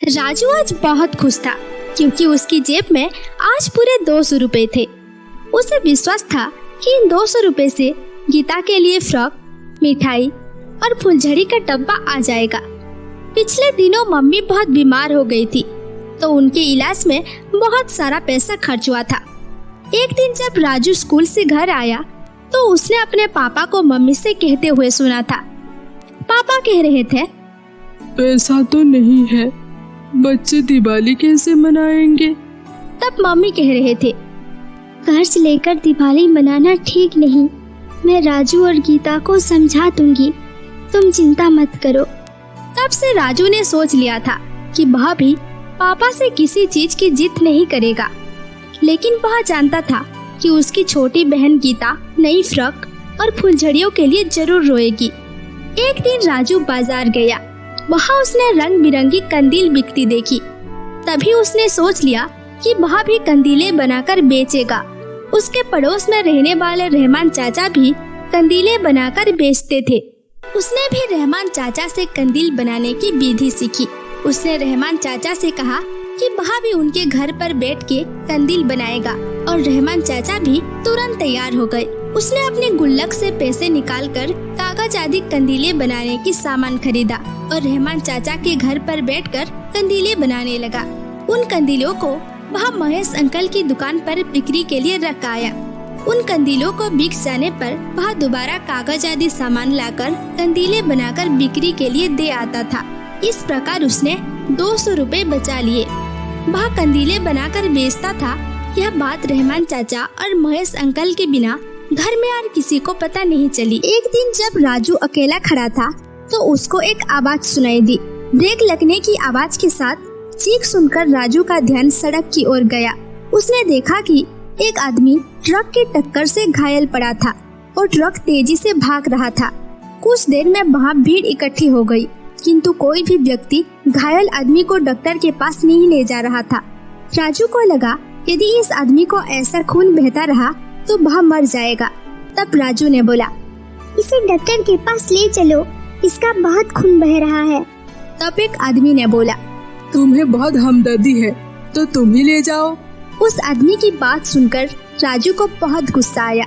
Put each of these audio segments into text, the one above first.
राजू आज बहुत खुश था क्योंकि उसकी जेब में आज पूरे 200 रुपए थे। उसे विश्वास था कि इन 200 रुपए से गीता के लिए फ्रॉक, मिठाई और फुलझड़ी का डब्बा आ जाएगा। पिछले दिनों मम्मी बहुत बीमार हो गई थी तो उनके इलाज में बहुत सारा पैसा खर्च हुआ था। एक दिन जब राजू स्कूल से घर आया तो उसने अपने पापा को मम्मी से कहते हुए सुना था। पापा कह रहे थे, पैसा तो नहीं है, बच्चे दिवाली कैसे मनाएंगे? तब मम्मी कह रहे थे, कर्ज लेकर दिवाली मनाना ठीक नहीं। मैं राजू और गीता को समझा दूंगी, तुम चिंता मत करो। तब से राजू ने सोच लिया था कि वह भी पापा से किसी चीज की जिद नहीं करेगा, लेकिन वह जानता था कि उसकी छोटी बहन गीता नई फ्रॉक और फुलझड़ियों के लिए जरूर रोएगी। एक दिन राजू बाजार गया। वहाँ उसने रंग बिरंगी कंदील बिकती देखी। तभी उसने सोच लिया कि वह भी कंदीलें बनाकर बेचेगा। उसके पड़ोस में रहने वाले रहमान चाचा भी कंदीलें बनाकर बेचते थे। उसने भी रहमान चाचा से कंदील बनाने की विधि सीखी। उसने रहमान चाचा से कहा कि वह भी उनके घर पर बैठ के कंदील बनाएगा और रहमान चाचा भी तुरंत तैयार हो गए। उसने अपने गुल्लक से पैसे निकालकर कागज आदि कंदीलें बनाने की सामान खरीदा और रहमान चाचा के घर पर बैठकर कंदीलें बनाने लगा। उन कंदीलों को वह महेश अंकल की दुकान पर बिक्री के लिए रख आया। उन कंदीलों को बिक जाने पर वह दोबारा कागज आदि सामान लाकर कंदीलें बनाकर बिक्री के लिए दे आता था। इस प्रकार उसने 200 रुपए बचा लिए। वह कंदीलें बनाकर बेचता था। यह बात रहमान चाचा और महेश अंकल के बिना घर में और किसी को पता नहीं चली। एक दिन जब राजू अकेला खड़ा था तो उसको एक आवाज सुनाई दी। ब्रेक लगने की आवाज के साथ चीख सुनकर राजू का ध्यान सड़क की ओर गया। उसने देखा कि एक आदमी ट्रक की टक्कर से घायल पड़ा था और ट्रक तेजी से भाग रहा था। कुछ देर में वहाँ भीड़ इकट्ठी हो गई, किंतु कोई भी व्यक्ति घायल आदमी को डॉक्टर के पास नहीं ले जा रहा था। राजू को लगा यदि इस आदमी को ऐसा खून बहता रहा तो वह मर जाएगा। तब राजू ने बोला, इसे डॉक्टर के पास ले चलो, इसका बहुत खून बह रहा है। तब एक आदमी ने बोला, तुम्हें बहुत हमदर्दी है तो तुम ही ले जाओ। उस आदमी की बात सुनकर राजू को बहुत गुस्सा आया,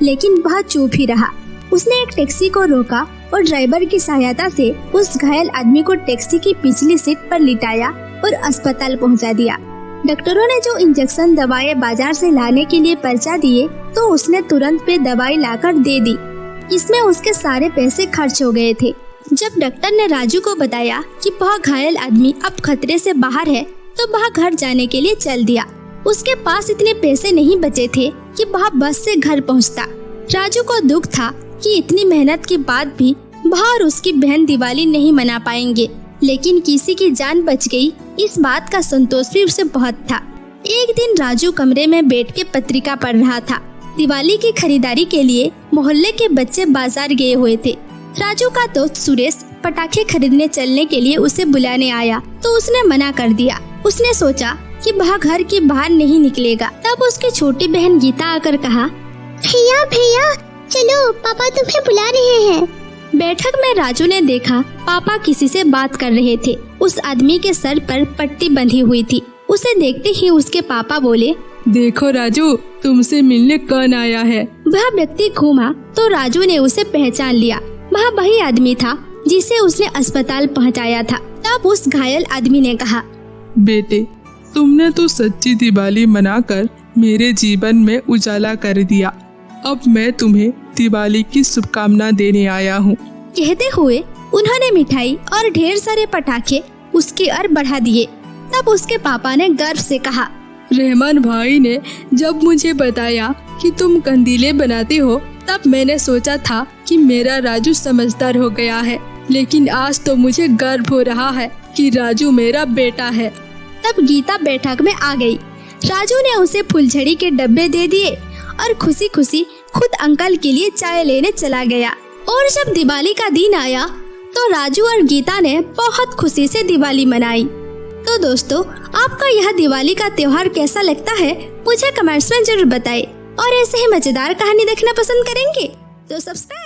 लेकिन वह चुप ही रहा। उसने एक टैक्सी को रोका और ड्राइवर की सहायता से उस घायल आदमी को टैक्सी की पिछली सीट पर लिटाया और अस्पताल पहुंचा दिया। डॉक्टरों ने जो इंजेक्शन दवाएं बाजार से लाने के लिए पर्चा दिए तो उसने तुरंत पे दवाई लाकर दे दी। इसमें उसके सारे पैसे खर्च हो गए थे। जब डॉक्टर ने राजू को बताया कि वह घायल आदमी अब खतरे से बाहर है तो वह घर जाने के लिए चल दिया। उसके पास इतने पैसे नहीं बचे थे कि वह बस से घर पहुंचता। राजू को दुख था कि इतनी मेहनत के बाद भी वह और उसकी बहन दिवाली नहीं मना पाएंगे, लेकिन किसी की जान बच गई, इस बात का संतोष भी उसे बहुत था। एक दिन राजू कमरे में बैठ के पत्रिका पढ़ रहा था। दिवाली की खरीदारी के लिए मोहल्ले के बच्चे बाजार गए हुए थे। राजू का दोस्त सुरेश पटाखे खरीदने चलने के लिए उसे बुलाने आया तो उसने मना कर दिया। उसने सोचा कि वह घर के बाहर नहीं निकलेगा। तब उसकी छोटी बहन गीता आकर कहा, भैया भैया चलो, पापा तुम्हें बुला रहे हैं। बैठक में राजू ने देखा पापा किसी से बात कर रहे थे। उस आदमी के सर पर पट्टी बंधी हुई थी। उसे देखते ही उसके पापा बोले, देखो राजू, तुमसे मिलने कौन आया है? वह व्यक्ति घूमा तो राजू ने उसे पहचान लिया। वह वही आदमी था जिसे उसने अस्पताल पहुंचाया था। तब उस घायल आदमी ने कहा, बेटे, तुमने तो सच्ची दिवाली मनाकर मेरे जीवन में उजाला कर दिया। अब मैं तुम्हें दिवाली की शुभकामना देने आया हूँ। कहते हुए उन्होंने मिठाई और ढेर सारे पटाखे उसकी ओर बढ़ा दिए। तब उसके पापा ने गर्व से कहा, रहमान भाई ने जब मुझे बताया कि तुम कंदीलें बनाते हो तब मैंने सोचा था कि मेरा राजू समझदार हो गया है, लेकिन आज तो मुझे गर्व हो रहा है कि राजू मेरा बेटा है। तब गीता बैठक में आ गई। राजू ने उसे फुलझड़ी के डब्बे दे दिए और खुशी खुशी खुद अंकल के लिए चाय लेने चला गया। और जब दिवाली का दिन आया तो राजू और गीता ने बहुत खुशी से दिवाली मनाई। तो दोस्तों, आपका यह दिवाली का त्योहार कैसा लगता है मुझे कमेंट्स में जरूर बताएं। और ऐसे ही मजेदार कहानी देखना पसंद करेंगे तो सब्सक्राइब